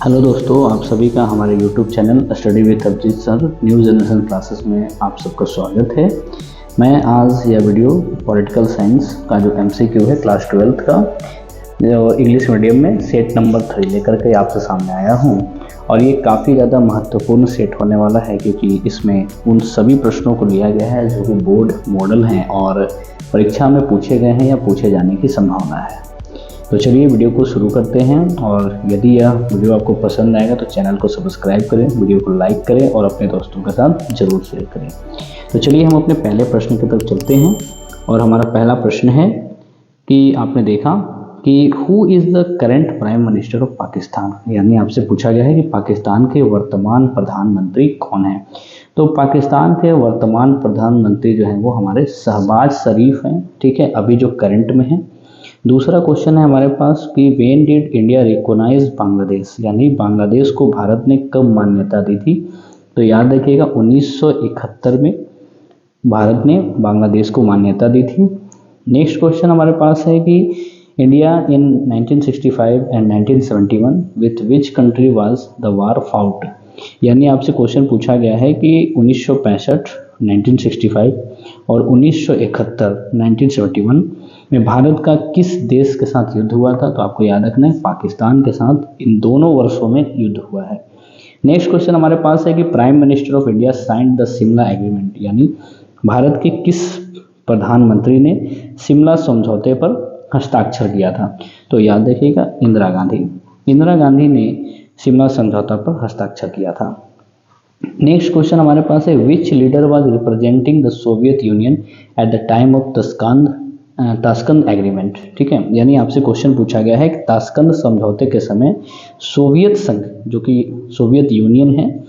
Hello दोस्तों, आप सभी का हमारे YouTube channel study with Abhijeet sir new generation classes में आप सबका स्वागत है। मैं आज यह वीडियो पॉलिटिकल साइंस का जो MCQ है क्लास 12th का जो इंग्लिश मीडियम में सेट नंबर 3 लेकर के आपसे सामने आया हूं। और ये काफ़ी ज़्यादा महत्वपूर्ण सेट होने वाला है क्योंकि इसमें उन सभी प्रश्नों को लिया गया है जो कि बोर्ड मॉडल हैं और परीक्षा में पूछे गए हैं या पूछे जाने की संभावना है। तो चलिए वीडियो को शुरू करते हैं। और यदि यह वीडियो आपको पसंद आएगा तो चैनल को सब्सक्राइब करें, वीडियो को लाइक करें और अपने दोस्तों के साथ ज़रूर शेयर करें। तो चलिए हम अपने पहले प्रश्न की तरफ चलते हैं। और हमारा पहला प्रश्न है कि आपने देखा कि who is the current prime minister of Pakistan, यानी आपसे पूछा गया है कि पाकिस्तान के वर्तमान प्रधानमंत्री कौन है। तो पाकिस्तान के वर्तमान प्रधानमंत्री जो हैं वो हमारे शहबाज शरीफ हैं, ठीक है, अभी जो करंट में हैं। दूसरा क्वेश्चन है हमारे पास कि when did India recognise Bangladesh, यानी बांग्लादेश को भारत ने कब मान्यता दी थी। तो याद रखिएगा 1971 में भारत ने बांग्लादेश को मान्यता दी थी। नेक्स्ट क्वेश्चन हमारे पास है कि India in 1965 and 1971 with which country was the war fought, यानी आपसे क्वेश्चन पूछा गया है कि 1965 1965 और 1971 1971 में भारत का किस देश के साथ युद्ध हुआ था। तो आपको याद रखना है पाकिस्तान के साथ इन दोनों वर्षों में युद्ध हुआ है। नेक्स्ट क्वेश्चन हमारे पास है कि prime minister of India signed the Shimla agreement, यानी भारत के किस प्रधानमंत्री ने शिमला समझौते पर हस्ताक्षर किया था। तो याद रखिएगा इंदिरा गांधी ने शिमला समझौता पर हस्ताक्षर किया था। नेक्स्ट क्वेश्चन हमारे पास है which leader was representing the Soviet Union at the time of Tashkent agreement, ठीक है, यानी आपसे क्वेश्चन पूछा गया है कि ताशकंद समझौते के समय सोवियत संघ जो कि सोवियत यूनियन है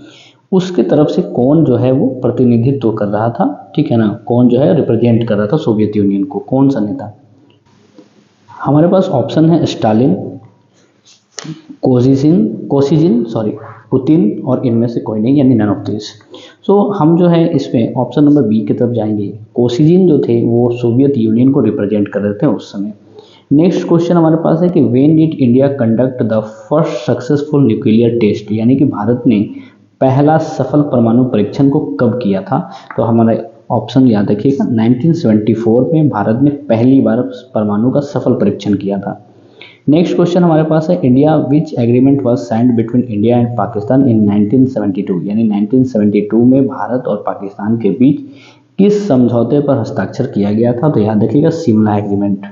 उसके तरफ से कौन जो है वो प्रतिनिधित्व कर रहा था, ठीक है ना, कौन जो है रिप्रेजेंट कर रहा था सोवियत यूनियन को, कौन सा नेता। हमारे पास ऑप्शन है स्टालिन, कोसिजिन, पुतिन और इनमें से कोई नहीं, यानी नन ऑफ दिस। सो हम जो है इसमें ऑप्शन नंबर बी की तरफ जाएंगे। कोसिजिन जो थे वो सोवियत यूनियन को रिप्रेजेंट कर रहे थे उस समय। नेक्स्ट क्वेश्चन हमारे पास है कि when did India conduct the first successful nuclear test, यानी कि भारत ने पहला सफल परमाणु परीक्षण को कब किया था। तो हमारा ऑप्शन याद रखिएगा 1974 में भारत ने पहली बार परमाणु का सफल परीक्षण किया था। नेक्स्ट क्वेश्चन हमारे पास है India which agreement was signed between India and Pakistan in 1972, यानी 1972 में भारत और पाकिस्तान के बीच किस समझौते पर हस्ताक्षर किया गया था। तो याद रखिएगा शिमला एग्रीमेंट।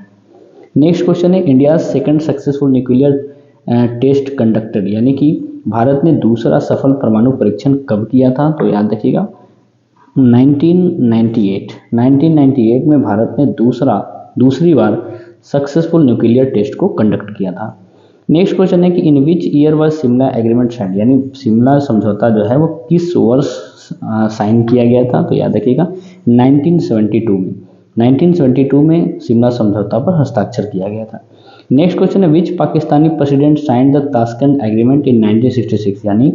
नेक्स्ट क्वेश्चन है India second successful nuclear test conducted, यानी कि भारत ने दूसरा सफल परमाणु परीक्षण कब किया था। तो याद रखिएगा 1998 में भारत ने दूसरी बार सक्सेसफुल न्यूक्लियर टेस्ट को कंडक्ट किया था। नेक्स्ट क्वेश्चन है कि in which year was Shimla agreement sign, यानी शिमला समझौता जो है वो किस वर्ष साइन किया गया था। तो याद रखिएगा 1972 में शिमला समझौता पर हस्ताक्षर किया गया था। नेक्स्ट क्वेश्चन है which Pakistani president signed the Tashkent agreement in 1966, यानी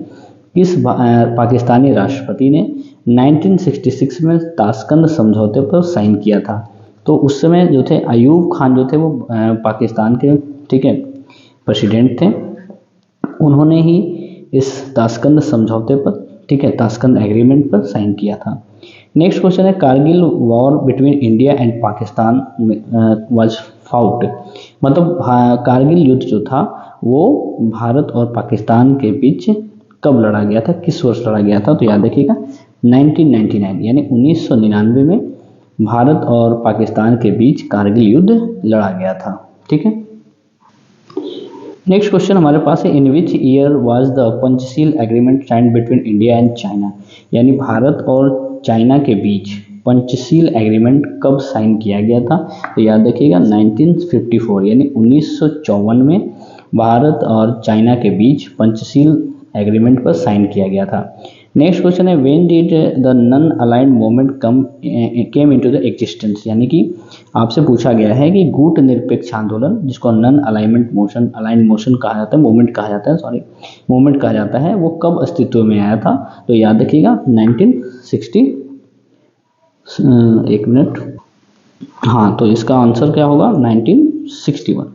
किस पाकिस्तानी राष्ट्रपति ने 1966 में ताशकंद समझौते पर साइन किया था। तो उस समय जो थे अयूब खान जो थे वो पाकिस्तान के, ठीक है, प्रेसिडेंट थे। उन्होंने ही इस ताशकंद समझौते पर, ठीक है, ताशकंद एग्रीमेंट पर साइन किया था। नेक्स्ट क्वेश्चन है Kargil war between India and Pakistan was fought, मतलब कारगिल युद्ध जो था वो भारत और पाकिस्तान के बीच कब लड़ा गया था, किस वर्ष लड़ा गया था। तो याद रखिएगा 1999, यानी 1999 में भारत और पाकिस्तान के बीच कारगिल युद्ध लड़ा गया था, ठीक है। नेक्स्ट क्वेश्चन हमारे पास है in which year was the Panchsheel agreement signed between India and China, यानी भारत और चाइना के बीच पंचशील एग्रीमेंट कब साइन किया गया था। तो याद रखिएगा 1954, यानी 1954 में भारत और चाइना के बीच पंचशील एग्रीमेंट पर साइन किया गया था। नेक्स्ट क्वेश्चन है when did the non aligned movement came into the existence, यानी कि आपसे पूछा गया है कि गुट निरपेक्ष आंदोलन जिसको नॉन अलाइंड मोशन कहा जाता है, मूवमेंट कहा जाता है, वो कब अस्तित्व में आया था। तो याद रखिएगा 1960, एक मिनट, हाँ, तो इसका आंसर क्या होगा 1961।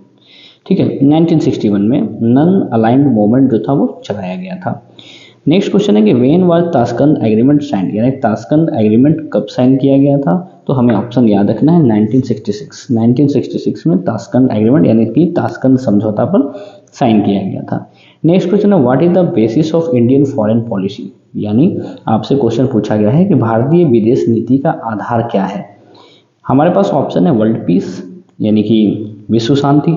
ठीक है। 1961 में नॉन अलाइंड मूवमेंट जो था वो चलाया गया था। नेक्स्ट क्वेश्चन है कि when was Tashkent agreement sign, यानी ताशकंद एग्रीमेंट कब साइन किया गया था? तो हमें ऑप्शन याद रखना है 1966। 1966 में ताशकंद एग्रीमेंट यानी कि ताशकंद समझौता पर साइन किया गया था। नेक्स्ट क्वेश्चन है what is the basis of Indian foreign policy, यानी आपसे क्वेश्चन पूछा गया है कि भारतीय विदेश नीति का आधार क्या है। हमारे पास ऑप्शन है वर्ल्ड पीस यानी कि विश्व शांति,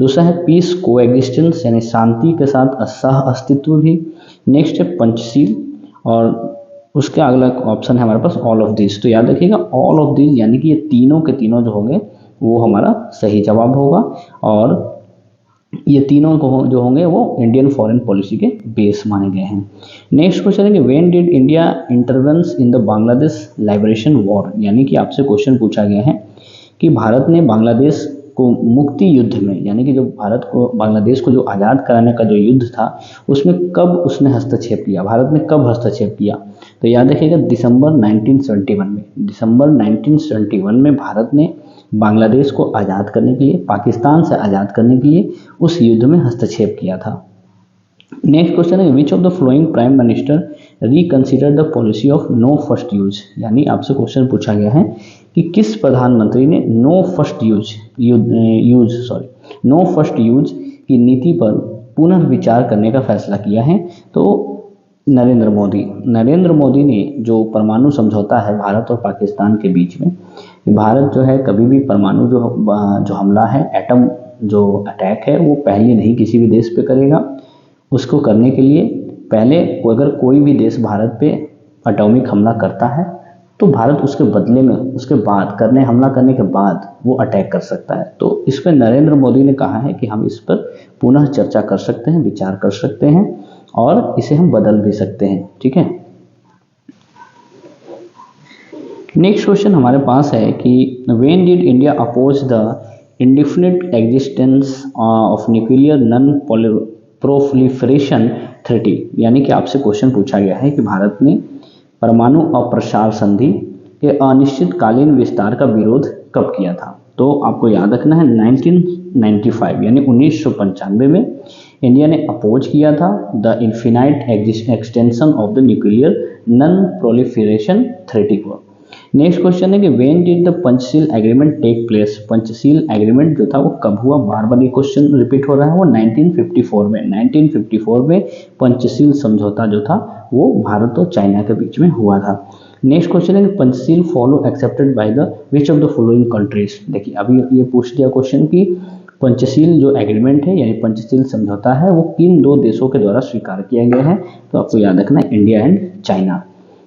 दूसरा है पीस को एग्जिस्टेंस यानी शांति के साथ सह अस्तित्व भी, नेक्स्ट है पंचशील, और उसके अगला ऑप्शन है हमारे पास ऑल ऑफ दिस। तो याद रखिएगा ऑल ऑफ दिस यानी कि ये तीनों के तीनों जो होंगे वो हमारा सही जवाब होगा, और ये तीनों को जो होंगे वो इंडियन फॉरेन पॉलिसी के बेस माने गए हैं। नेक्स्ट क्वेश्चन है कि when did India intervene in the Bangladesh liberation war, यानी कि आपसे क्वेश्चन पूछा गया है कि भारत ने बांग्लादेश को मुक्ति युद्ध में, यानी कि जो भारत को बांग्लादेश को जो आज़ाद कराने का जो युद्ध था उसमें कब उसने हस्तक्षेप किया, भारत ने कब हस्तक्षेप किया? तो याद रखिएगा दिसंबर 1971 में, दिसंबर 1971 में भारत ने बांग्लादेश को आज़ाद करने के लिए, पाकिस्तान से आज़ाद करने के लिए उस युद्ध में हस्तक्षेप किया था। नेक्स्ट क्वेश्चन है which of the flowing prime minister reconsider the policy of no first use, यानी आपसे क्वेश्चन पूछा गया है कि किस प्रधानमंत्री ने नो फर्स्ट यूज की नीति पर पुनर्विचार करने का फैसला किया है? तो नरेंद्र मोदी ने जो परमाणु समझौता है भारत और पाकिस्तान के बीच में, भारत जो है कभी भी परमाणु जो हमला है, एटम जो अटैक है वो पहले नहीं किसी भी देश पे करेगा। उसको करने के लिए पहले अगर कोई भी देश भारत पे एटॉमिक हमला करता है तो भारत उसके बदले में उसके बाद हमला करने के बाद वो अटैक कर सकता है। तो इस पर नरेंद्र मोदी ने कहा है कि हम इस पर पुनः चर्चा कर सकते हैं, विचार कर सकते हैं और इसे हम बदल भी सकते हैं। ठीक है। नेक्स्ट क्वेश्चन हमारे पास है कि when did India oppose the indefinite existence of nuclear non proliferation treaty, यानी कि आपसे क्वेश्चन पूछा गया है कि भारत ने परमाणु अप्रसार संधि के अनिश्चितकालीन विस्तार का विरोध कब किया था? तो आपको याद रखना है 1995 यानी 1995 में इंडिया ने अपोज किया था the infinite extension of the nuclear non proliferation treaty को। नेक्स्ट क्वेश्चन है कि when did the Panchsheel agreement take place, Panchsheel agreement जो था वो कब हुआ? बार बार ये क्वेश्चन रिपीट हो रहा है। वो 1954 में, 1954 में पंचशील समझौता जो था वो भारत और चाइना के बीच में हुआ था। नेक्स्ट क्वेश्चन है कि Panchsheel follow accepted by the which of the following countries. देखिए अभी ये पूछ दिया क्वेश्चन कि पंचशील जो एग्रीमेंट है यानी पंचशील समझौता है वो किन दो देशों के द्वारा स्वीकार किया गया है? तो आपको याद रखना है India and China.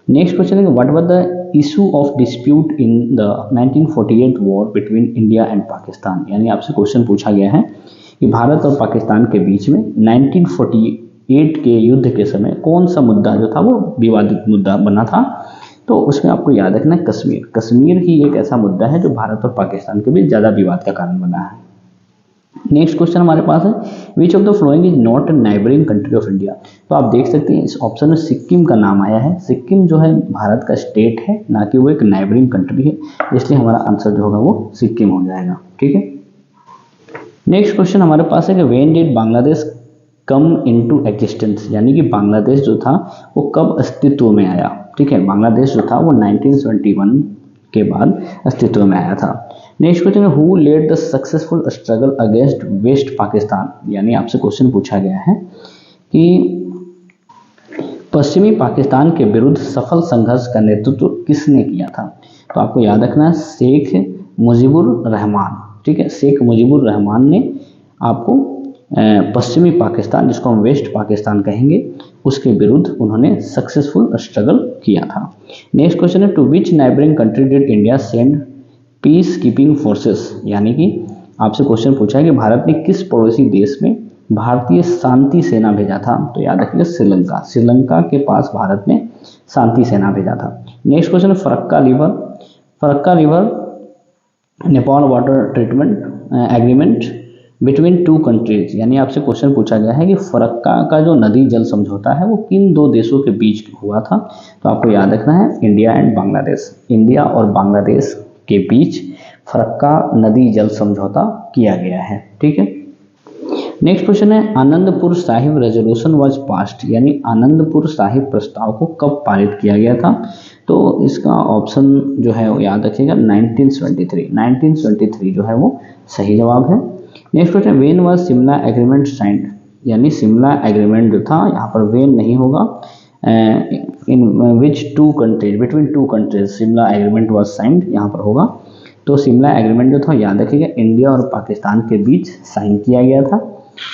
Next question है कि what was the issue of dispute in the 1948 war between India and Pakistan, यानी आपसे क्वेश्चन पूछा गया है कि भारत और पाकिस्तान के बीच में 1948 के युद्ध के समय कौन सा मुद्दा जो था वो विवादित मुद्दा बना था? तो उसमें आपको याद रखना है कश्मीर ही एक ऐसा मुद्दा है जो भारत और पाकिस्तान के बीच ज़्यादा विवाद का कारण बना है। नेक्स्ट क्वेश्चन हमारे पास है which of the following is not a neighbouring country of India. तो आप देख सकते हैं इस ऑप्शन में सिक्किम का नाम आया है। सिक्किम जो है भारत का स्टेट है, ना कि वो एक नाइबरिंग कंट्री है, इसलिए हमारा आंसर जो होगा वो सिक्किम हो जाएगा। ठीक है। नेक्स्ट क्वेश्चन हमारे पास है कि when did Bangladesh come into existence, यानी कि बांग्लादेश जो था वो कब अस्तित्व में आया? ठीक है, बांग्लादेश जो था वो 1971 के बाद अस्तित्व में आया था। नेक्स्ट क्वेश्चन है who led the successful struggle against west Pakistan, यानी आपसे क्वेश्चन पूछा गया है कि पश्चिमी पाकिस्तान के विरुद्ध सफल संघर्ष का नेतृत्व किसने किया था? तो आपको याद रखना है शेख मुजीबुर रहमान। ठीक है, शेख मुजीबुर रहमान ने आपको पश्चिमी पाकिस्तान, जिसको हम वेस्ट पाकिस्तान कहेंगे, उसके विरुद्ध उन्होंने सक्सेसफुल स्ट्रगल किया था। नेक्स्ट क्वेश्चन है to which neighbouring country did India send peace keeping forces, यानी कि आपसे क्वेश्चन पूछा है कि भारत ने किस पड़ोसी देश में भारतीय शांति सेना भेजा था? तो याद रखिएगा श्रीलंका। श्रीलंका के पास भारत ने शांति सेना भेजा था। नेक्स्ट क्वेश्चन है Farakka river Nepal water treatment agreement between two countries, यानी आपसे क्वेश्चन पूछा गया है कि फरक्का का जो नदी जल समझौता है वो किन दो देशों के बीच हुआ था? तो आपको याद रखना है इंडिया एंड बांग्लादेश। इंडिया और बांग्लादेश के बीच फरक्का नदी जल समझौता किया गया है। ठीक है। नेक्स्ट क्वेश्चन है Anandpur Sahib resolution was passed, यानी आनंदपुर साहिब प्रस्ताव को कब पारित किया गया था? तो इसका ऑप्शन जो है वो याद रखिएगा 1973 जो है वो सही जवाब है। Next question when was Shimla agreement signed, यानी शिमला एग्रीमेंट जो था, यहाँ पर वेन नहीं होगा, in which two countries, between two countries Shimla agreement was signed यहाँ पर होगा। तो शिमला एग्रीमेंट जो था याद रखिएगा इंडिया और पाकिस्तान के बीच साइन किया गया था।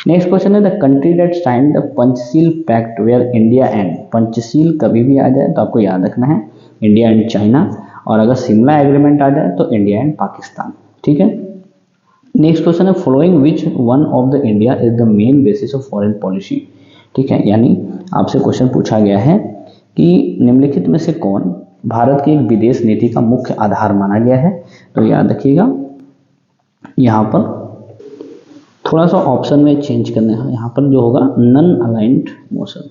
नेक्स्ट क्वेश्चन है the country that signed the Panchsheel pact where India and, Panchsheel कभी भी आ जाए तो आपको याद रखना है इंडिया एंड चाइना, और अगर शिमला एग्रीमेंट आ जाए तो इंडिया एंड पाकिस्तान, ठीक है। नेक्स्ट क्वेश्चन है following which one of the India is the main basis of foreign policy, ठीक है, यानी आपसे क्वेश्चन पूछा गया है कि निम्नलिखित में से कौन भारत की एक विदेश नीति का मुख्य आधार माना गया है? तो याद रखिएगा यहाँ पर थोड़ा सा ऑप्शन में चेंज करना है, यहाँ पर जो होगा non aligned motion,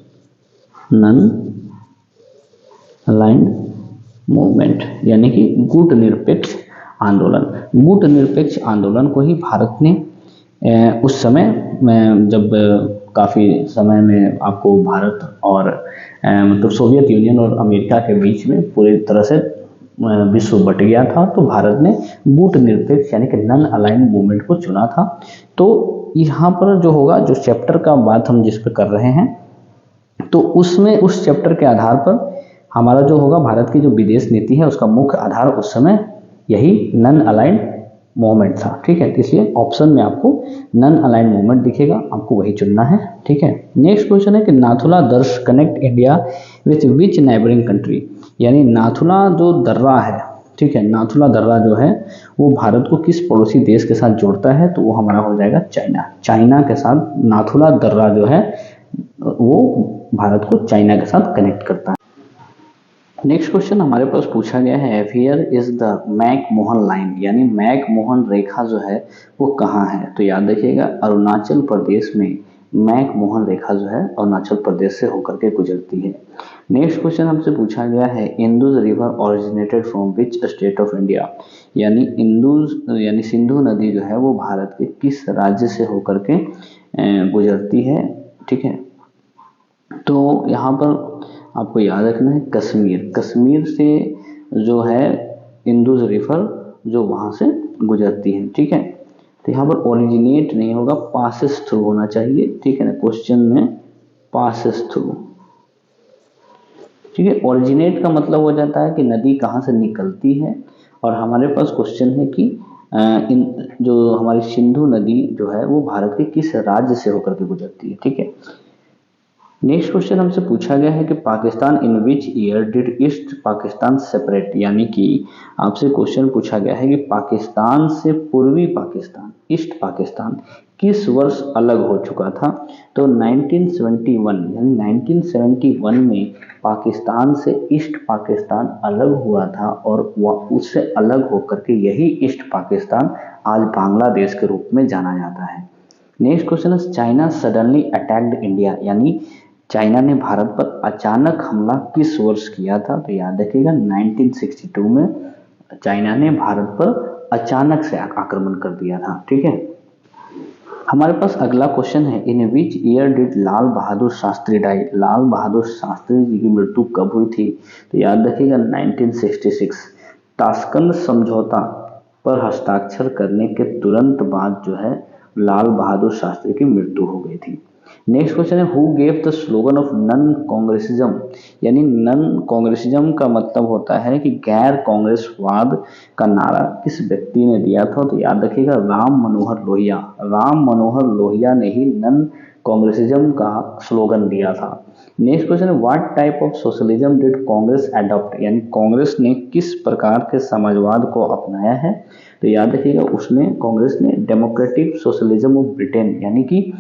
non aligned movement, यानी कि गुट निरपेक्ष आंदोलन। गुट निरपेक्ष आंदोलन को ही भारत ने उस समय जब काफ़ी समय में आपको भारत और मतलब सोवियत यूनियन और अमेरिका के बीच में पूरी तरह से विश्व बट गया था, तो भारत ने गुट निरपेक्ष यानी कि नन अलाइंड मूवमेंट को चुना था। तो यहाँ पर जो होगा, जो चैप्टर का बात हम जिस पर कर रहे हैं, तो उसमें उस चैप्टर के आधार पर हमारा जो होगा भारत की जो विदेश नीति है उसका मुख्य आधार उस समय यही नन अलाइंड मूवमेंट था, ठीक है। इसलिए ऑप्शन में आपको नन अलाइंड मूवमेंट दिखेगा, आपको वही चुनना है, ठीक है। नेक्स्ट क्वेश्चन है कि नाथुला दर्श connect India with which neighbouring country, यानी नाथुला जो दर्रा है, ठीक है, नाथुला दर्रा जो है वो भारत को किस पड़ोसी देश के साथ जोड़ता है? तो वो हमारा हो जाएगा चाइना। चाइना के साथ नाथुला दर्रा जो है वो भारत को चाइना के साथ कनेक्ट करता है। नेक्स्ट क्वेश्चन हमारे पास पूछा गया है here is the McMahon line, यानी मैक मोहन रेखा जो है वो कहाँ है? तो याद रखिएगा अरुणाचल प्रदेश में मैक मोहन रेखा जो है अरुणाचल प्रदेश से होकर के गुजरती है। नेक्स्ट क्वेश्चन हमसे पूछा गया है Indus river originated from which state of India, यानी इंदुज यानी सिंधु नदी जो है वो भारत के किस राज्य से होकर के गुजरती है, ठीक है। तो यहाँ पर आपको याद रखना है कश्मीर, कश्मीर से जो है इंदुज रिवर जो वहाँ से गुजरती है, ठीक है। तो यहाँ पर ओरिजिनेट नहीं होगा, पासेस थ्रू होना चाहिए, ठीक है ना, क्वेश्चन में पासेस थ्रू, ठीक है। ओरिजिनेट का मतलब हो जाता है कि नदी कहाँ से निकलती है, और हमारे पास क्वेश्चन है कि इन जो हमारी सिंधु नदी जो है वो भारत के किस राज्य से होकर के गुजरती है, ठीक है। नेक्स्ट क्वेश्चन हमसे पूछा गया है कि Pakistan in which year did east Pakistan separate, यानी कि आपसे क्वेश्चन पूछा गया है कि पाकिस्तान से पूर्वी पाकिस्तान ईस्ट पाकिस्तान किस वर्ष अलग हो चुका था? तो 1971 यानी 1971 में पाकिस्तान से ईस्ट पाकिस्तान अलग हुआ था, और वह उससे अलग होकर के यही ईस्ट पाकिस्तान आज बांग्लादेश के रूप में जाना जाता है। नेक्स्ट क्वेश्चन है चाइना सडनली अटैक्ड इंडिया, यानी चाइना ने भारत पर अचानक हमला किस वर्ष किया था? तो याद रखिएगा 1962 में चाइना ने भारत पर अचानक से आक्रमण कर दिया था, ठीक है। हमारे पास अगला क्वेश्चन है in which year did Lal Bahadur Shastri die, Lal Bahadur Shastri ji की मृत्यु कब हुई थी? तो याद रखिएगा 1966। ताशकंद समझौता पर हस्ताक्षर करने के तुरंत बाद जो है लाल बहादुर शास्त्री की मृत्यु हो गई थी। नेक्स्ट क्वेश्चन है who gave the slogan of non Congressism, यानी नन कांग्रेसिज्म का मतलब होता है कि गैर कांग्रेसवाद का नारा किस व्यक्ति ने दिया था? तो याद रखिएगा राम मनोहर लोहिया, राम मनोहर लोहिया ने ही नन कांग्रेसिज्म का स्लोगन दिया था। नेक्स्ट क्वेश्चन है what type of socialism did Congress adopt, यानी कांग्रेस ने किस प्रकार के समाजवाद को अपनाया है? तो याद रखिएगा उसने कांग्रेस ने डेमोक्रेटिक सोशलिज्म ऑफ ब्रिटेन, यानी कि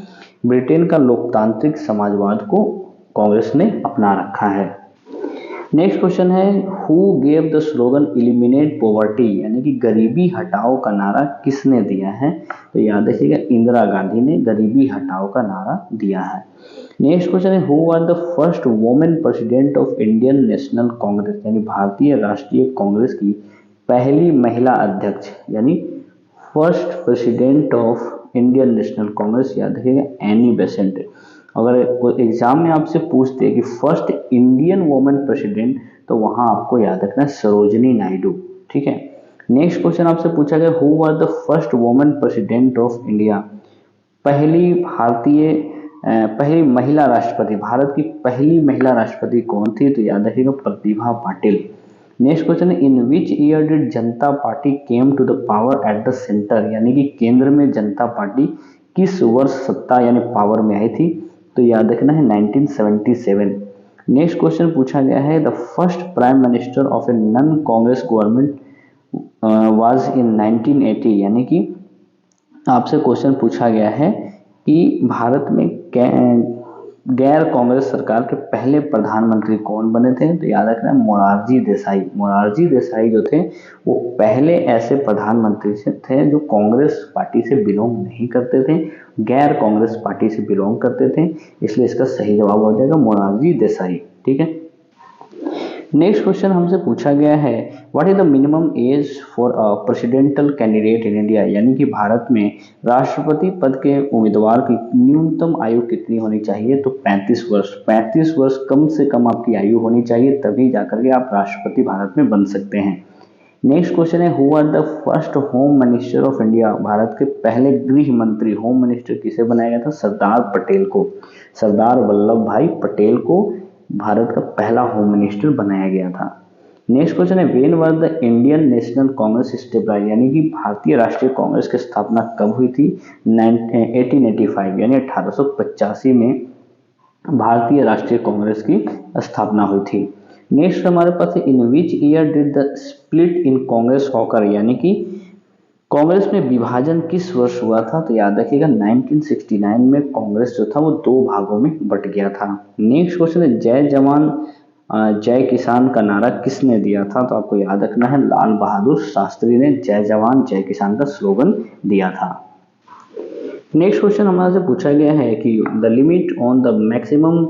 ब्रिटेन का लोकतांत्रिक समाजवाद को कांग्रेस ने अपना रखा है। नेक्स्ट क्वेश्चन है who gave the slogan eliminate poverty, यानी कि गरीबी हटाओ का नारा किसने दिया है? तो याद रखिएगा इंदिरा गांधी ने गरीबी हटाओ का नारा दिया है। नेक्स्ट क्वेश्चन है who are the first women president of Indian National Congress, यानी भारतीय राष्ट्रीय कांग्रेस की पहली महिला अध्यक्ष, यानी first president of Indian National Congress, याद रखिएगा एनी बेसेंट। अगर कोई एग्जाम में आपसे पूछते हैं कि फर्स्ट इंडियन वुमेन प्रेसिडेंट, तो वहां आपको याद रखना है सरोजिनी नायडू। ठीक है। नेक्स्ट क्वेश्चन आपसे पूछा गया who was the first women president of India. पहली महिला राष्ट्रपति, भारत की पहली महिला राष्ट्रपति कौन थी, तो याद रखिएगा प्रतिभा पाटिल। नेक्स्ट क्वेश्चन है in which year did Janata Party came to the power at the centre, यानी कि केंद्र में जनता पार्टी किस वर्ष सत्ता यानी पावर में आई थी, तो याद रखना है 1977। नेक्स्ट क्वेश्चन पूछा गया है the first prime minister of a non Congress government was in 1980, यानी कि आपसे क्वेश्चन पूछा गया है कि भारत में गैर कांग्रेस सरकार के पहले प्रधानमंत्री कौन बने थे, तो याद रखना मोरारजी देसाई। मोरारजी देसाई जो थे वो पहले ऐसे प्रधानमंत्री थे जो कांग्रेस पार्टी से बिलोंग नहीं करते थे, गैर कांग्रेस पार्टी से बिलोंग करते थे, इसलिए इसका सही जवाब हो जाएगा मोरारजी देसाई। ठीक है। नेक्स्ट क्वेश्चन हमसे पूछा गया है what is the minimum age for a presidential candidate in India, यानी कि भारत में राष्ट्रपति पद के उम्मीदवार की न्यूनतम आयु कितनी होनी चाहिए, तो 35 वर्ष। 35 वर्ष कम से कम आपकी आयु होनी चाहिए, तभी जाकर के आप राष्ट्रपति भारत में बन सकते हैं। नेक्स्ट क्वेश्चन है who are the first home minister of India, Bharat के पहले गृह मंत्री होम मिनिस्टर किसे बनाया गया था, सरदार पटेल को। सरदार वल्लभ भाई पटेल को भारत का पहला होम मिनिस्टर बनाया गया था। नेक्स्ट क्वेश्चन है when was the Indian National Congress stabilise, यानी कि भारतीय राष्ट्रीय कांग्रेस की स्थापना कब हुई थी, 1885 यानी 1885 में भारतीय राष्ट्रीय कांग्रेस की स्थापना हुई थी। नेक्स्ट हमारे पास है in which year did the split in Congress occur, यानी कि कांग्रेस में विभाजन किस वर्ष हुआ था, तो याद रखिएगा 1969 में कांग्रेस जो था वो दो भागों में बट गया था। नेक्स्ट क्वेश्चन है जय जवान जय किसान का नारा किसने दिया था, तो आपको याद रखना है लाल बहादुर शास्त्री ने जय जवान जय किसान का स्लोगन दिया था। नेक्स्ट क्वेश्चन हमारे से पूछा गया है कि the limit on the maximum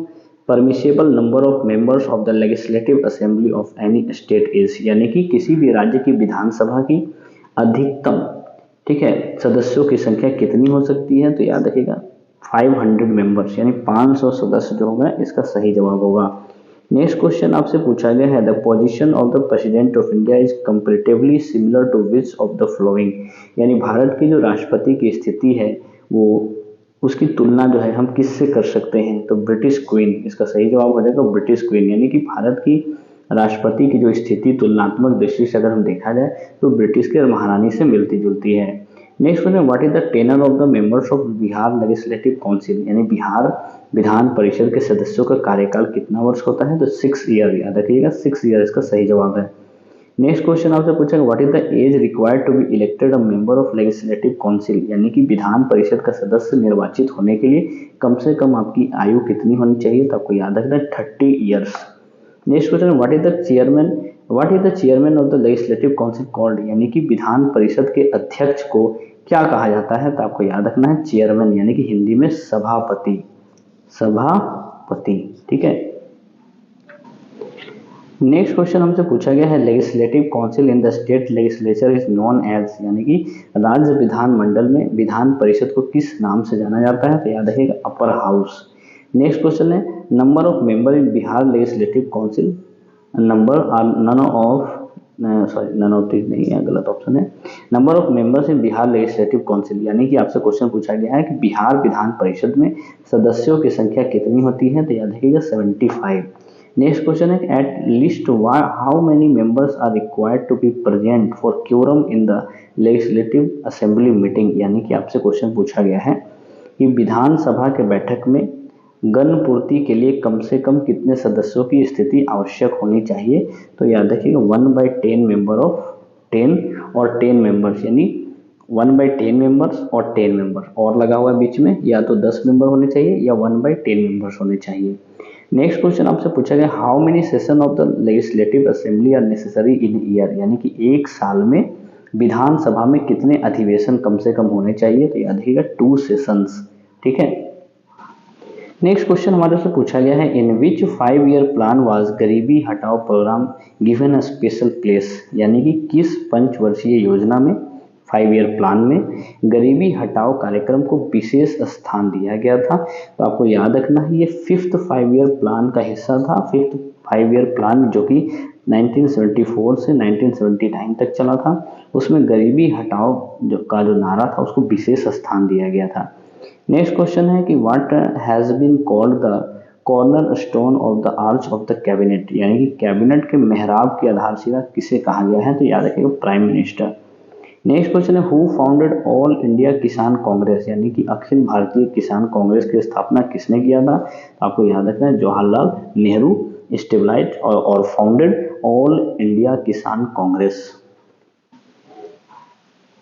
permissible number of members of the legislative assembly of any state is, यानी कि किसी भी राज्य की विधानसभा की अधिकतम, ठीक है, सदस्यों की संख्या कितनी हो सकती है, तो याद रखिएगा 500 मेंबर्स यानी 500 सदस्य जो होगा इसका सही जवाब होगा। नेक्स्ट क्वेश्चन आपसे पूछा गया है the position of the president of India is comparatively similar to which of the following, यानी भारत की जो राष्ट्रपति की स्थिति है वो उसकी तुलना जो है हम किससे कर सकते हैं, तो ब्रिटिश क्वीन, इसका सही जवाब हो जाएगा ब्रिटिश क्वीन, यानी कि भारत की राष्ट्रपति की जो स्थिति तुलनात्मक दृष्टि से अगर हम देखा जाए तो ब्रिटिश के महारानी से मिलती जुलती है। Next question what is the tenure of the members of Bihar legislative council, यानी बिहार विधान परिषद के सदस्यों का कार्यकाल कितना वर्ष होता है, तो 6 ईयर, याद रखिएगा 6 ईयर इसका सही जवाब है। नेक्स्ट क्वेश्चन आपसे पूछेगा what is the age required to be elected a member of legislative council, यानी कि विधान परिषद का सदस्य निर्वाचित होने के लिए कम से कम आपकी आयु कितनी होनी चाहिए, तो आपको याद रखना है 30 years. Next question what is the chairman of the legislative council called, यानी कि विधान परिषद के अध्यक्ष को क्या कहा जाता है, तो आपको याद रखना है चेयरमैन, यानी कि हिंदी में सभापति। ठीक है। नेक्स्ट क्वेश्चन हमसे पूछा गया है legislative council in the state legislature is known as, यानी कि राज्य विधान मंडल में विधान परिषद को किस नाम से जाना जाता है, तो याद रखिएगा अपर हाउस। नेक्स्ट क्वेश्चन है number of member in Bihar legislative council, number गलत ऑप्शन है, number of members in Bihar legislative council, यानी कि आपसे क्वेश्चन पूछा गया है कि बिहार विधान परिषद में सदस्यों की संख्या कितनी होती है, तो याद रखिएगा 75। नेक्स्ट क्वेश्चन है at least how many members are required to be present for quorum in the legislative assembly meeting, यानी कि आपसे क्वेश्चन पूछा गया है कि विधानसभा के बैठक में गण पूर्ति के लिए कम से कम कितने सदस्यों की स्थिति आवश्यक होनी चाहिए, तो याद रखिएगा 1/10 मेंबर ऑफ 10 और 10 मेंबर्स, यानी 1/10 मेंबर्स और 10 मेंबर और लगा हुआ है बीच में, या तो 10 मेंबर होने चाहिए या 1/10 मेंबर्स होने चाहिए। नेक्स्ट क्वेश्चन आपसे पूछा गया how many session of the legislative assembly are necessary in year, यानी कि एक साल में विधानसभा में कितने अधिवेशन कम से कम होने चाहिए, तो याद रखिएगा 2 सेशंस। ठीक है। नेक्स्ट क्वेश्चन हमारे से पूछा गया है in which 5 year plan was गरीबी हटाओ programme given a special place, यानी कि किस पंचवर्षीय योजना में 5 ईयर प्लान में गरीबी हटाओ कार्यक्रम को विशेष स्थान दिया गया था। तो आपको याद रखना है ये 5th 5 ईयर प्लान का हिस्सा था। 5th 5 ईयर प्लान जो कि 1974 से 1979 तक चला था, उसमें गरीबी हटाओ जो नारा था उसको विशेष स्थान दिया गया था। नेक्स्ट क्वेश्चन है कि what has been called the cornerstone of the arch of the cabinet, यानी कि कैबिनेट के मेहराब की आधारशिला किसे कहा गया है? तो याद रखिएगा प्राइम मिनिस्टर। नेक्स्ट क्वेश्चन है हु फाउंडेड ऑल इंडिया किसान कांग्रेस, यानी कि अखिल भारतीय किसान कांग्रेस की स्थापना किसने किया था? तो आपको याद रखना है जवाहरलाल नेहरू स्टेबलाइज्ड और फाउंडेड ऑल इंडिया किसान कांग्रेस।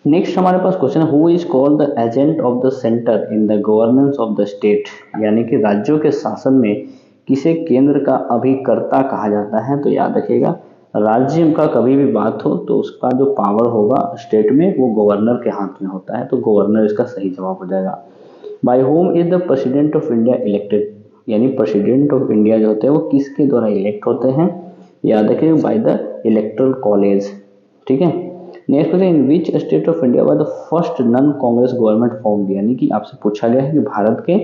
नेक्स्ट हमारे पास क्वेश्चन है who is called the agent of the centre in the governance of the state, यानी कि राज्यों के शासन में किसे केंद्र का अभिकर्ता कहा जाता है? तो याद रखिएगा राज्य का कभी भी बात हो तो उसका जो पावर होगा स्टेट में वो गवर्नर के हाथ में होता है, तो गवर्नर इसका सही जवाब हो जाएगा। By whom is the president of India elected, यानी प्रेसिडेंट ऑफ इंडिया जो होते हैं वो किसके द्वारा इलेक्ट होते हैं? याद रखिएगा बाय द इलेक्टोरल कॉलेज। ठीक है। Next question in which state of India was the first non Congress government formed, यानी कि आपसे पूछा गया है कि भारत के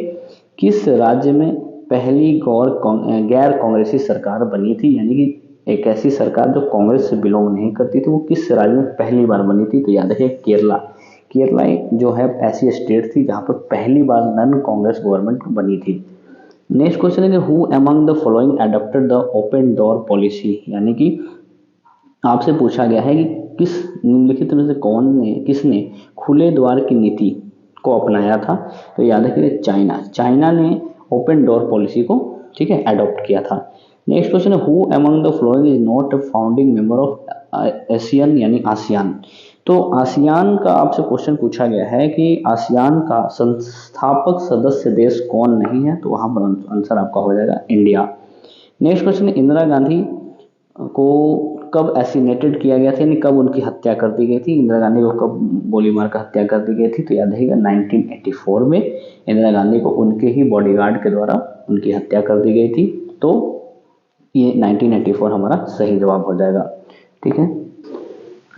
किस राज्य में पहली गैर कांग्रेसी सरकार बनी थी, यानी कि एक ऐसी सरकार जो कांग्रेस से बिलोंग नहीं करती थी वो किस राज्य में पहली बार बनी थी? तो याद रखिए केरला। केरला जो है ऐसी स्टेट थी जहां पर पहली बार नॉन कांग्रेस गवर्नमेंट बनी थी। नेक्स्ट क्वेश्चन है कि who among the following adopted the open door policy, यानी कि आपसे पूछा गया है कि किस निम्नलिखित में से किसने खुले द्वार की नीति को अपनाया था? तो याद रखिए चाइना ने ओपन डोर पॉलिसी को ठीक है एडॉप्ट किया था। नेक्स्ट क्वेश्चन है who among the following is not a founding member of Asian, यानी आसियान। तो आसियान का आपसे क्वेश्चन पूछा गया है कि आसियान का संस्थापक सदस्य देश कौन नहीं है? तो वहां पर आंसर आपका हो जाएगा इंडिया। नेक्स्ट क्वेश्चन है इंदिरा गांधी को कब एसिनेटेड किया गया था, यानी कब उनकी हत्या कर दी गई थी? इंदिरा गांधी को कब गोली मार कर हत्या कर दी गई थी? तो याद रखिएगा 1984 में इंदिरा गांधी को उनके ही बॉडीगार्ड के द्वारा उनकी हत्या कर दी गई थी। तो ये 1984 हमारा सही जवाब हो जाएगा। ठीक है।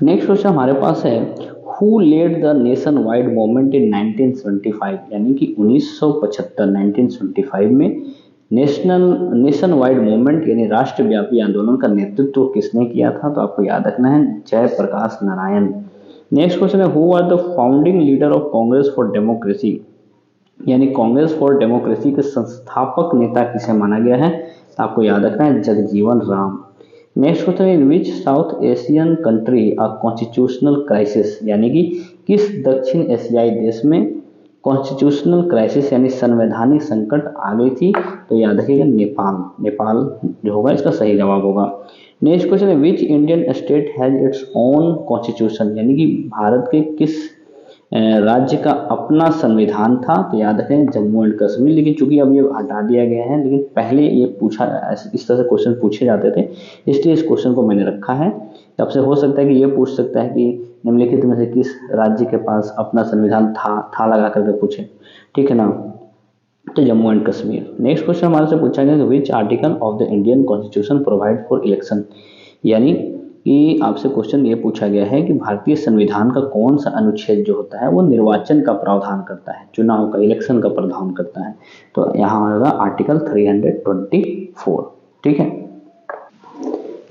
नेक्स्ट क्वेश्चन हमारे पास है who led the nationwide movement in 1975, यानी कि 1975 में नेशन वाइड मूवमेंट यानी राष्ट्रव्यापी आंदोलन का नेतृत्व किसने किया था? तो आपको याद रखना है जयप्रकाश नारायण। नेक्स्ट क्वेश्चन है who are the founding leader of Congress for democracy, यानी कांग्रेस फॉर डेमोक्रेसी के संस्थापक नेता किसे माना गया है? तो आपको याद रखना है Jagjivan Ram. Next question in which south Asian country a constitutional crisis, यानी कि किस दक्षिण एशियाई देश में कॉन्स्टिट्यूशनल क्राइसिस यानी संवैधानिक संकट आ गई थी? तो याद रखिएगा नेपाल जो होगा इसका सही जवाब होगा। नेक्स्ट क्वेश्चन है which Indian state has its own constitution, यानी कि भारत के किस राज्य का अपना संविधान था? तो याद रखें जम्मू एंड कश्मीर, लेकिन चूंकि अब ये हटा दिया गया है, लेकिन पहले ये पूछा इस तरह से क्वेश्चन पूछे जाते थे, इसलिए इस क्वेश्चन को मैंने रखा है। आपसे हो सकता है कि ये पूछ सकता है कि निम्नलिखित में से किस राज्य के पास अपना संविधान था लगा करके पूछे, ठीक है ना? तो Jammu and Kashmir. Next question हमारे से पूछा गया which article of the Indian constitution provide for election, यानी कि आपसे क्वेश्चन ये पूछा गया है कि भारतीय संविधान का कौन सा अनुच्छेद जो होता है वो निर्वाचन का प्रावधान करता है, चुनाव का इलेक्शन का प्रावधान करता है? तो यहाँ होगा आर्टिकल 324। ठीक है।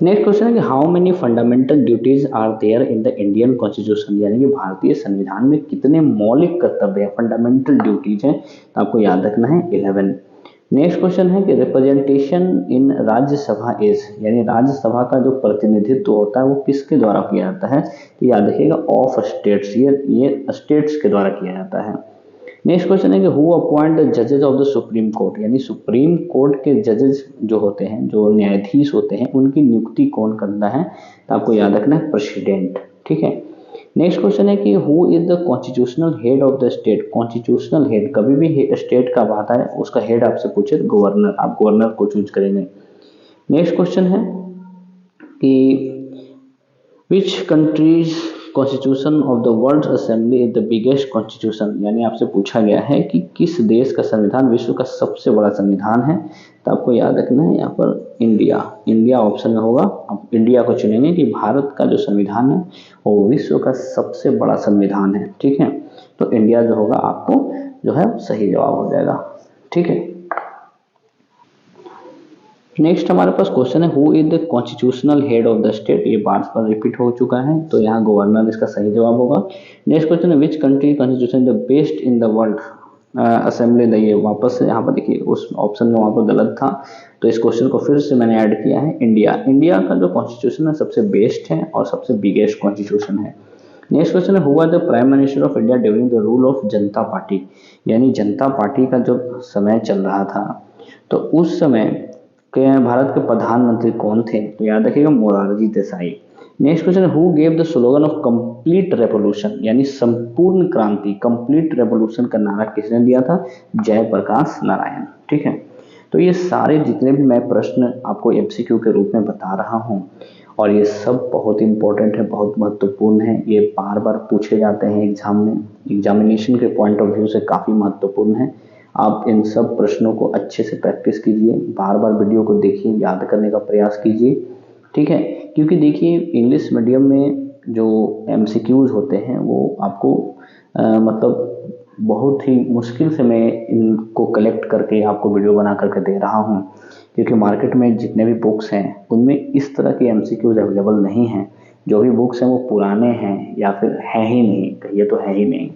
नेक्स्ट क्वेश्चन है कि how many fundamental duties are there in the Indian constitution, यानी कि भारतीय संविधान में कितने मौलिक कर्तव्य हैं, फंडामेंटल ड्यूटीज हैं? तो आपको याद रखना है 11। नेक्स्ट क्वेश्चन है कि रिप्रेजेंटेशन इन राज्यसभा इज, यानी राज्यसभा का जो प्रतिनिधित्व होता है वो किसके द्वारा किया जाता है? तो याद रखिएगा ऑफ स्टेट्स, ये स्टेट्स के द्वारा किया जाता है। नेक्स्ट क्वेश्चन है कि हु अपॉइंट द जजेस ऑफ द सुप्रीम कोर्ट, यानी सुप्रीम कोर्ट के जजेस जो होते हैं, जो न्यायाधीश होते हैं, उनकी नियुक्ति कौन करता है? तो आपको याद रखना है प्रेसिडेंट। ठीक है। नेक्स्ट क्वेश्चन है कि who is the constitutional head of the state, constitutional head कभी भी स्टेट का बात है उसका हेड आपसे पूछे तो गवर्नर, आप गवर्नर को चूज करेंगे। नेक्स्ट क्वेश्चन है कि which countries constitution of the world assembly is the biggest constitution, यानी आपसे पूछा गया है कि किस देश का संविधान विश्व का सबसे बड़ा संविधान है। तो आपको याद रखना है यहाँ पर इंडिया, इंडिया ऑप्शन में होगा। आप इंडिया को चुनेंगे कि भारत का जो संविधान है वो विश्व का सबसे बड़ा संविधान है। ठीक है, तो इंडिया जो होगा आपको जो है सही जवाब हो जाएगा। ठीक है, नेक्स्ट हमारे पास क्वेश्चन है who is the constitutional head of the state. ये बार बार रिपीट हो चुका है, तो यहाँ गवर्नर इसका सही जवाब होगा। नेक्स्ट क्वेश्चन है which country constitution the best in the world assembly the. ये वापस से यहाँ पर देखिए उस ऑप्शन में वहाँ पर गलत था, तो इस क्वेश्चन को फिर से मैंने ऐड किया है। इंडिया, इंडिया का जो कॉन्स्टिट्यूशन है सबसे बेस्ट है और सबसे बिगेस्ट कॉन्स्टिट्यूशन है। नेक्स्ट क्वेश्चन है who was the prime minister of India during the rule of Janata party, यानी जनता पार्टी का जो समय चल रहा था तो उस समय के भारत के प्रधानमंत्री कौन थे, तो याद रखिएगा मोरारजी देसाई। नेक्स्ट क्वेश्चन है who gave the slogan of complete revolution, यानी संपूर्ण क्रांति, कंप्लीट रेवोल्यूशन का नारा किसने दिया था, जयप्रकाश नारायण। ठीक है, तो ये सारे जितने भी मैं प्रश्न आपको एमसीक्यू के रूप में बता रहा हूँ और ये सब बहुत इंपॉर्टेंट है, बहुत महत्वपूर्ण है, ये बार बार पूछे जाते हैं एग्जाम में, एग्जामिनेशन के पॉइंट ऑफ व्यू से काफ़ी महत्वपूर्ण है। आप इन सब प्रश्नों को अच्छे से प्रैक्टिस कीजिए, बार बार वीडियो को देखिए, याद करने का प्रयास कीजिए। ठीक है, क्योंकि देखिए इंग्लिश मीडियम में जो एमसीक्यूज होते हैं वो आपको मतलब बहुत ही मुश्किल से मैं इनको कलेक्ट करके आपको वीडियो बना करके दे रहा हूँ, क्योंकि मार्केट में जितने भी बुक्स हैं उनमें इस तरह के एमसीक्यूज अवेलेबल नहीं हैं। जो भी बुक्स हैं वो पुराने हैं या फिर है ही नहीं, कहिए तो है ही नहीं।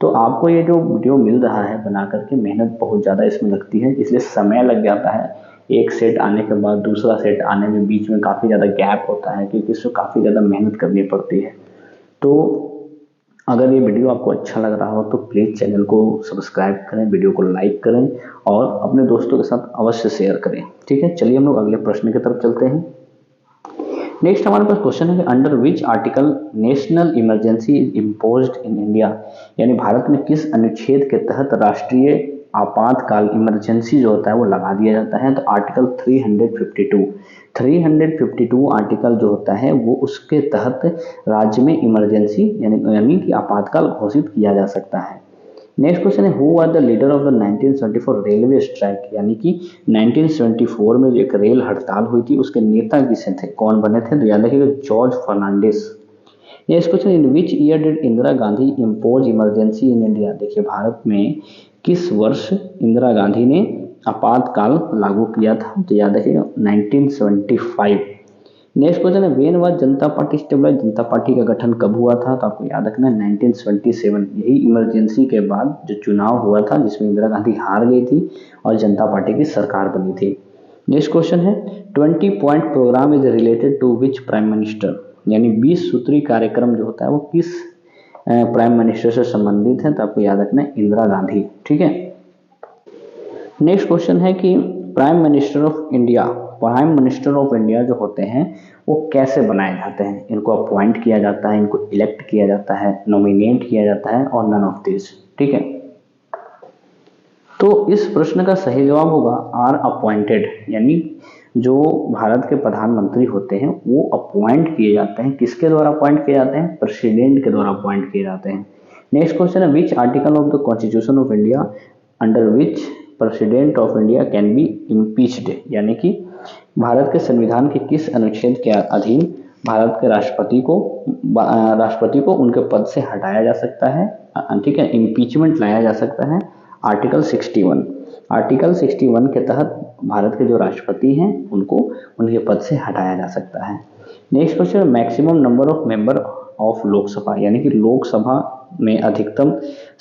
तो आपको ये जो वीडियो मिल रहा है बना करके मेहनत बहुत ज़्यादा इसमें लगती है, इसलिए समय लग जाता है। एक सेट आने के बाद दूसरा सेट आने में बीच में काफ़ी ज़्यादा गैप होता है, क्योंकि इसमें काफ़ी ज़्यादा मेहनत करनी पड़ती है। तो अगर ये वीडियो आपको अच्छा लग रहा हो तो प्लीज़ चैनल को सब्सक्राइब करें, वीडियो को लाइक करें और अपने दोस्तों के साथ अवश्य शेयर करें। ठीक है, चलिए हम लोग अगले प्रश्न की तरफ चलते हैं। नेक्स्ट हमारे पास क्वेश्चन है कि under which article national emergency is imposed in India, यानी भारत में किस अनुच्छेद के तहत राष्ट्रीय आपातकाल इमरजेंसी जो होता है वो लगा दिया जाता है। तो आर्टिकल 352 आर्टिकल जो होता है वो उसके तहत राज्य में इमरजेंसी यानी कि आपातकाल घोषित किया जा सकता है। नेक्स्ट क्वेश्चन है who are the leader of the 1974 railway strike, यानी कि 1974 में जो एक रेल हड़ताल हुई थी उसके नेता किसे थे, कौन बने थे, तो याद रखिएगा George Fernandes. Next question in which year did Indira Gandhi impose emergency in India, देखिए भारत में किस वर्ष इंदिरा गांधी ने आपातकाल लागू किया था, तो याद रखिएगा 1975। नेक्स्ट क्वेश्चन है when was Janata party stabilise, Janata party का गठन कब हुआ था, तो आपको याद रखना है 1977। यही इमरजेंसी के बाद जो चुनाव हुआ था जिसमें इंदिरा गांधी हार गई थी और जनता पार्टी की सरकार बनी थी। नेक्स्ट क्वेश्चन है 20 point program is related to which prime minister, यानी 20 सूत्री कार्यक्रम जो होता है वो किस प्राइम मिनिस्टर से संबंधित है, तो आपको याद रखना है इंदिरा गांधी। ठीक है, नेक्स्ट क्वेश्चन है कि प्राइम मिनिस्टर ऑफ इंडिया जो होते हैं वो कैसे बनाए जाते हैं, इनको अपॉइंट किया जाता है, इनको इलेक्ट किया जाता है, नॉमिनेट किया जाता है और नन ऑफ दिस। ठीक है, तो इस प्रश्न का सही जवाब होगा आर अपॉइंटेड, यानी जो भारत के प्रधानमंत्री होते हैं वो अपॉइंट किए जाते हैं। किसके द्वारा अपॉइंट किए जाते हैं, प्रेसिडेंट के द्वारा अपॉइंट किए जाते हैं। नेक्स्ट क्वेश्चन है which article of the constitution of India under which president of India can be impeached, यानी कि भारत के संविधान के किस अनुच्छेद के अधीन भारत के राष्ट्रपति को उनके पद से हटाया जा सकता है। ठीक है, इम्पीचमेंट लाया जा सकता है। आर्टिकल 61 के तहत भारत के जो राष्ट्रपति हैं उनको उनके पद से हटाया जा सकता है। Next question maximum number of member of Lok Sabha, यानी कि लोकसभा में अधिकतम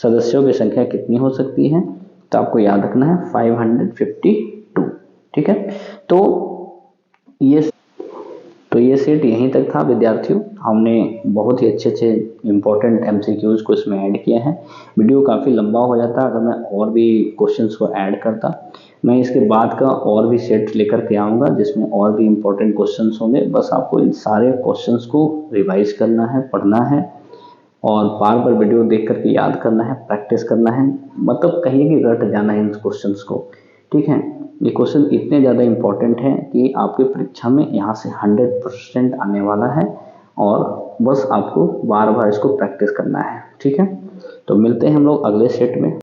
सदस्यों की संख्या कितनी हो सकती है, तो आपको याद रखना है 552। ठीक है, तो ये सेट यहीं तक था विद्यार्थियों। हमने बहुत ही अच्छे इंपॉर्टेंट एमसीक्यूज को इसमें ऐड किया है। वीडियो काफ़ी लंबा हो जाता अगर मैं और भी क्वेश्चंस को ऐड करता। मैं इसके बाद का और भी सेट लेकर के आऊँगा जिसमें और भी इम्पोर्टेंट क्वेश्चंस होंगे। बस आपको इन सारे क्वेश्चंस को रिवाइज करना है, पढ़ना है और बार बार वीडियो देख करके याद करना है, प्रैक्टिस करना है, मतलब कहीं भी रट जाना है इन क्वेश्चंस को। ठीक है, ये क्वेश्चन इतने ज़्यादा इम्पोर्टेंट हैं कि आपकी परीक्षा में यहाँ से 100% आने वाला है और बस आपको बार बार इसको प्रैक्टिस करना है। ठीक है, तो मिलते हैं हम लोग अगले सेट में।